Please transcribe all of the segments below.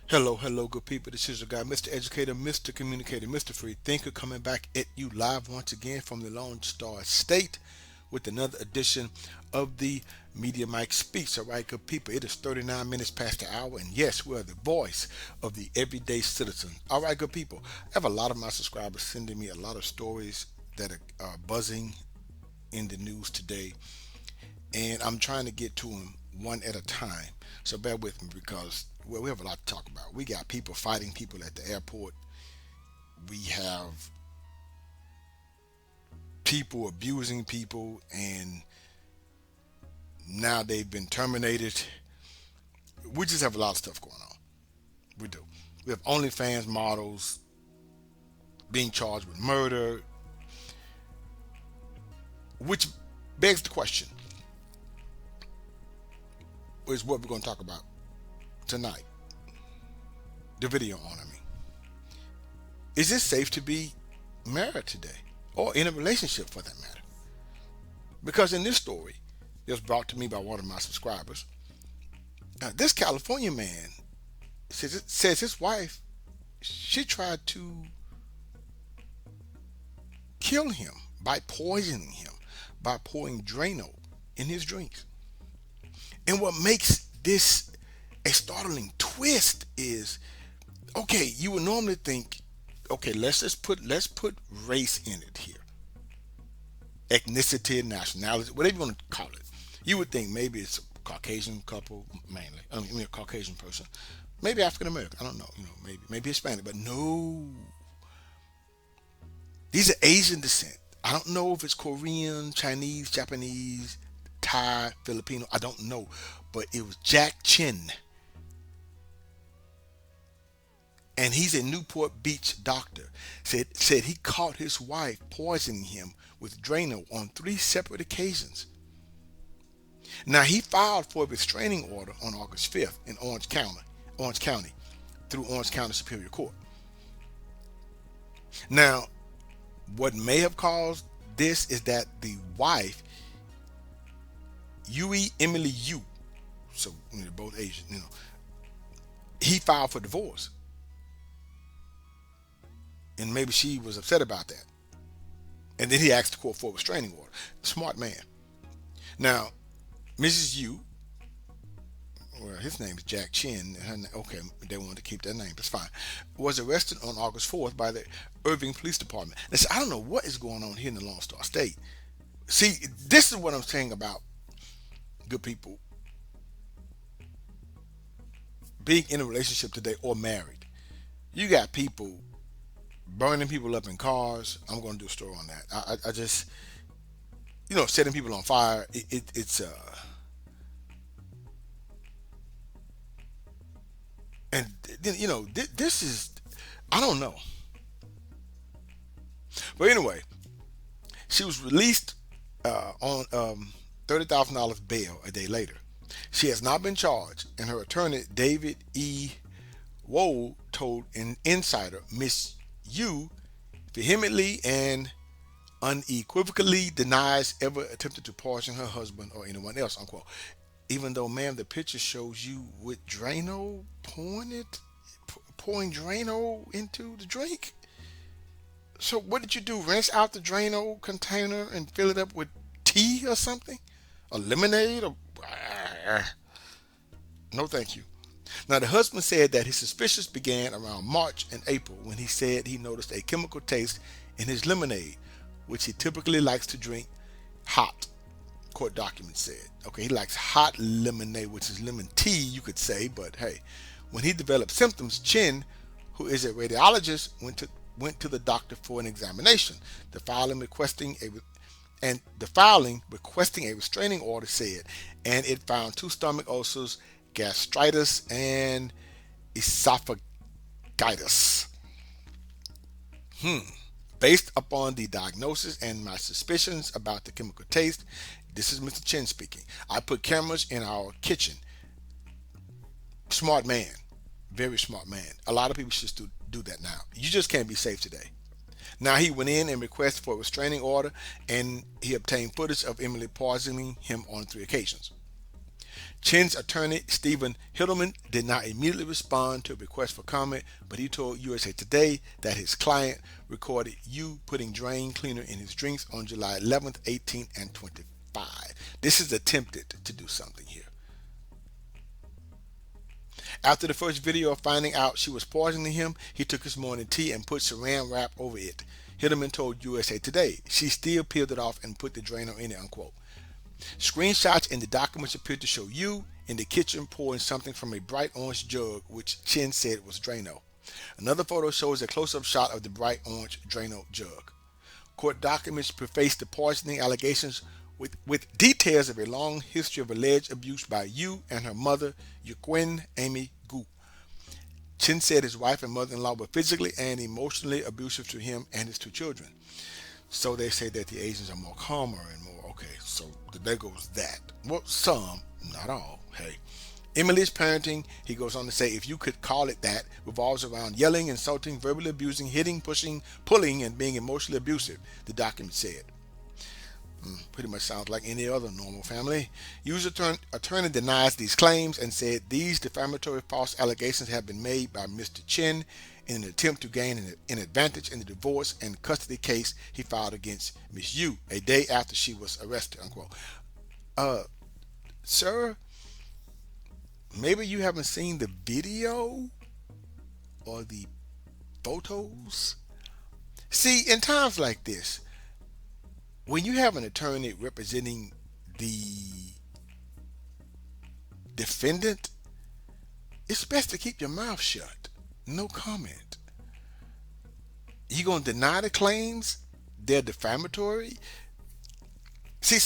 Hello, good people. This is your guy, Mr. Educator, Mr. Communicator, Mr. Free Thinker, coming back at you live once again from the Lone Star State with another edition of the Media Mike Speaks. All right, good people. It is 39 minutes past the hour, and yes, we are the voice of the everyday citizen. All right, good people. I have a lot of my subscribers sending me a lot of stories that are buzzing in the news today, and I'm trying to get to them one at a time. So bear with me because we have a lot to talk about. We got people fighting people at the airport. We have people abusing people, and now they've been terminated. We just have a lot of stuff going on. We do. We have OnlyFans models being charged with murder, which begs the question: is what we're going to talk about tonight. The video on, I mean. Is it safe to be married today? Or in a relationship for that matter? Because in this story, it was brought to me by one of my subscribers. This California man says his wife, she tried to kill him by poisoning him, by pouring Drano in his drinks. And what makes this a startling twist is, okay, you would normally think, okay, let's put race in it here, ethnicity, nationality, whatever you want to call it. You would think maybe it's a Caucasian couple mainly. I mean a Caucasian person, maybe African American. I don't know. Maybe Hispanic, but no, these are Asian descent. I don't know if it's Korean, Chinese, Japanese, Thai, Filipino. I don't know, but it was Jack Chin, and he's a Newport Beach doctor. Said he caught his wife poisoning him with Drano on three separate occasions. Now he filed for a restraining order on August 5th in Orange County, through Orange County Superior Court. Now, what may have caused this is that the wife, Yui Emily Yu, so they're both Asian, he filed for divorce, and maybe she was upset about that, and then he asked the court for a restraining order. Smart man. Now, Mrs. Yu, well, his name is Jack Chin. Okay, they wanted to keep that name. That's fine. Was arrested on August 4th by the Irving Police Department. Now, see, I don't know what is going on here in the Lone Star State. See, this is what I'm saying about good people being in a relationship today or married. You got people burning people up in cars. I'm going to do a story on that. I just, setting people on fire. It's and then this is, I don't know, but anyway, she was released on $30,000 bail a day later. She has not been charged, and her attorney David E. Woe told an insider Miss Yu vehemently and unequivocally denies ever attempted to poison her husband or anyone else, unquote. Even though, ma'am, the picture shows you with Drano pouring Drano into the drink. So what did you do? Rinse out the Drano container and fill it up with tea or something? Or lemonade? Or no, thank you. Now, the husband said that his suspicions began around March and April when he said he noticed a chemical taste in his lemonade, which he typically likes to drink hot, court documents said. Okay, he likes hot lemonade, which is lemon tea, you could say, but hey, when he developed symptoms, Chin, who is a radiologist, went to the doctor for an examination. The filing requesting a restraining order said, and it found two stomach ulcers, gastritis, and esophagitis. Based upon the diagnosis and my suspicions about the chemical taste, this is Mr. Chin speaking. I put cameras in our kitchen. Smart man. Very smart man. A lot of people should do that now. You just can't be safe today. Now he went in and requested for a restraining order, and he obtained footage of Emily poisoning him on three occasions. Chen's attorney, Stephen Hittleman, did not immediately respond to a request for comment, but he told USA Today that his client recorded you putting drain cleaner in his drinks on July 11th, 18th, and 25. This is attempted to do something here. After the first video of finding out she was poisoning him, he took his morning tea and put saran wrap over it. Hittleman told USA Today she still peeled it off and put the Drano in it, unquote. Screenshots in the documents appeared to show you in the kitchen pouring something from a bright orange jug, which Chen said was Drano. Another photo shows a close-up shot of the bright orange Drano jug. Court documents preface the poisoning allegations with details of a long history of alleged abuse by Yu and her mother, Yuquin Amy Gu. Chen said his wife and mother-in-law were physically and emotionally abusive to him and his two children. So they say that the Asians are more calmer and more, okay, so there goes that. Well, some, not all, hey. Emily's parenting, he goes on to say, if you could call it that, revolves around yelling, insulting, verbally abusing, hitting, pushing, pulling, and being emotionally abusive, the document said. Pretty much sounds like any other normal family. Yu's attorney denies these claims and said these defamatory false allegations have been made by Mr. Chen in an attempt to gain an advantage in the divorce and custody case he filed against Miss Yu a day after she was arrested, unquote. Sir, maybe you haven't seen the video or the photos. See, in times like this, when you have an attorney representing the defendant, it's best to keep your mouth shut. No comment. You gonna deny the claims? They're defamatory. See,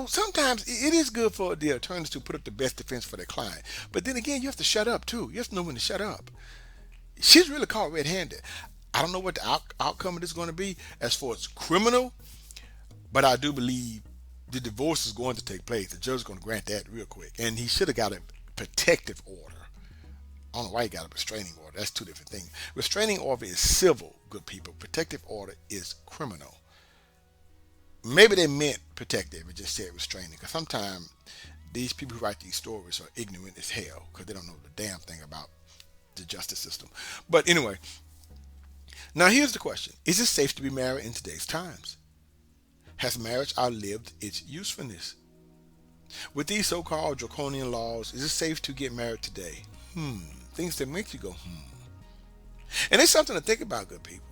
sometimes it is good for the attorneys to put up the best defense for their client. But then again, you have to shut up too. You have to know when to shut up. She's really caught red-handed. I don't know what the outcome of this is going to be as far as criminal, but I do believe the divorce is going to take place. The judge is going to grant that real quick. And he should have got a protective order. I don't know why he got a restraining order. That's two different things. Restraining order is civil, good people. Protective order is criminal. Maybe they meant protective and just said restraining. Because sometimes these people who write these stories are ignorant as hell because they don't know the damn thing about the justice system. But anyway, now here's the question. Is it safe to be married in today's times? Has marriage outlived its usefulness? With these so-called draconian laws, is it safe to get married today? Things that make you go, And it's something to think about, good people.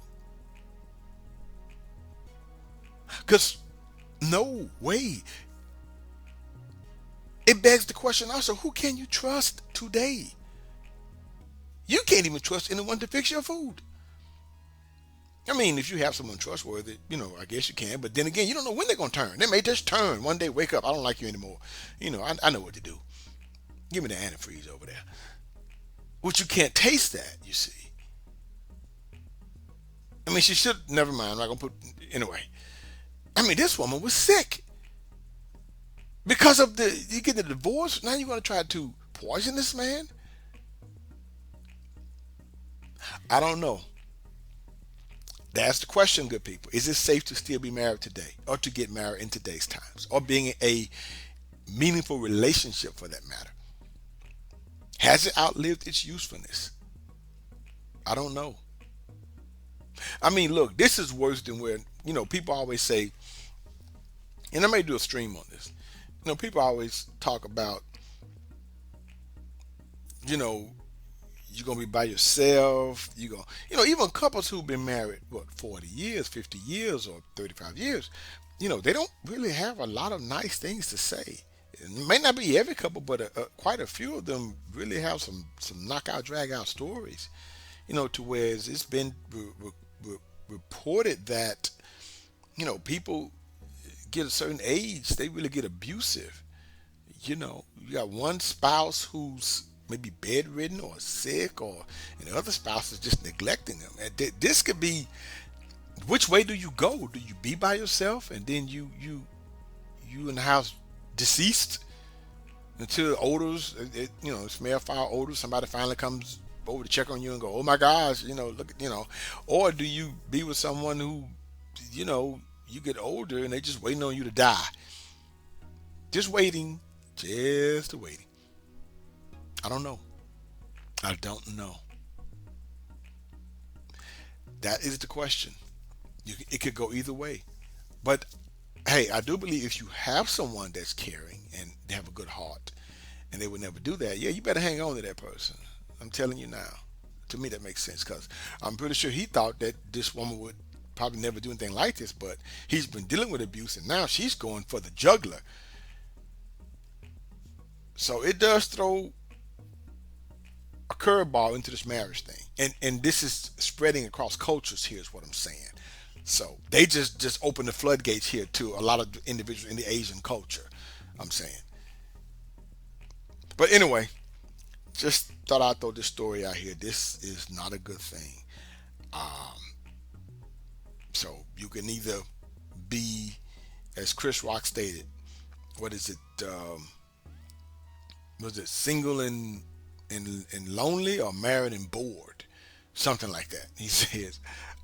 Because, no way. It begs the question also, who can you trust today? You can't even trust anyone to fix your food. I mean, if you have someone trustworthy, I guess you can. But then again, you don't know when they're going to turn. They may just turn. One day, wake up. I don't like you anymore. I know what to do. Give me the antifreeze over there. Which you can't taste that, you see. I mean, she should, never mind. I'm not going to put, anyway. I mean, this woman was sick. Because of you get the divorce, now you're going to try to poison this man? I don't know. That's the question, good people. Is it safe to still be married today or to get married in today's times or being a meaningful relationship for that matter? Has it outlived its usefulness? I don't know. I mean, look, this is worse than where, people always say, and I may do a stream on this. People always talk about, you're going to be by yourself. Even couples who've been married, 40 years, 50 years, or 35 years, they don't really have a lot of nice things to say. It may not be every couple, but quite a few of them really have some knockout, drag out stories, to where it's been reported that, people get a certain age, they really get abusive. You got one spouse who's maybe bedridden or sick, and the other spouse is just neglecting them. And this could be, which way do you go? Do you be by yourself and then you in the house deceased until odors, smell foul odors, somebody finally comes over to check on you and go, oh my gosh, look, or do you be with someone who, you get older and they just waiting on you to die, just waiting Just waiting. I don't know. I don't know. That is the question. It could go either way. But hey, I do believe if you have someone that's caring and they have a good heart and they would never do that, yeah, you better hang on to that person. I'm telling you now. To me, that makes sense because I'm pretty sure he thought that this woman would probably never do anything like this, but he's been dealing with abuse and now she's going for the juggler. So it does throw a curveball into this marriage thing. And this is spreading across cultures here is what I'm saying. So they just open the floodgates here to a lot of individuals in the Asian culture. I'm saying. But anyway, just thought I'd throw this story out here. This is not a good thing. Um, so you can either be, as Chris Rock stated, what is it? Was it single and lonely or married and bored? Something like that. He says,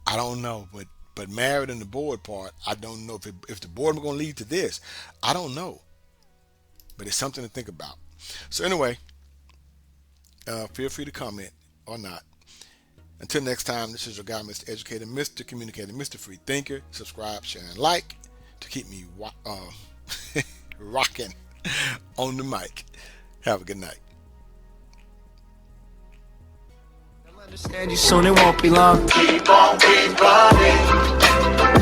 I don't know, but married and the bored part, I don't know if the boredom going to lead to this. I don't know, but it's something to think about. So anyway, feel free to comment or not. Until next time, this is your guy, Mr. Educator, Mr. Communicator, Mr. Free Thinker. Subscribe, share, and like to keep me rocking on the mic. Have a good night. Understand you soon, it won't be long. Keep on, keep running.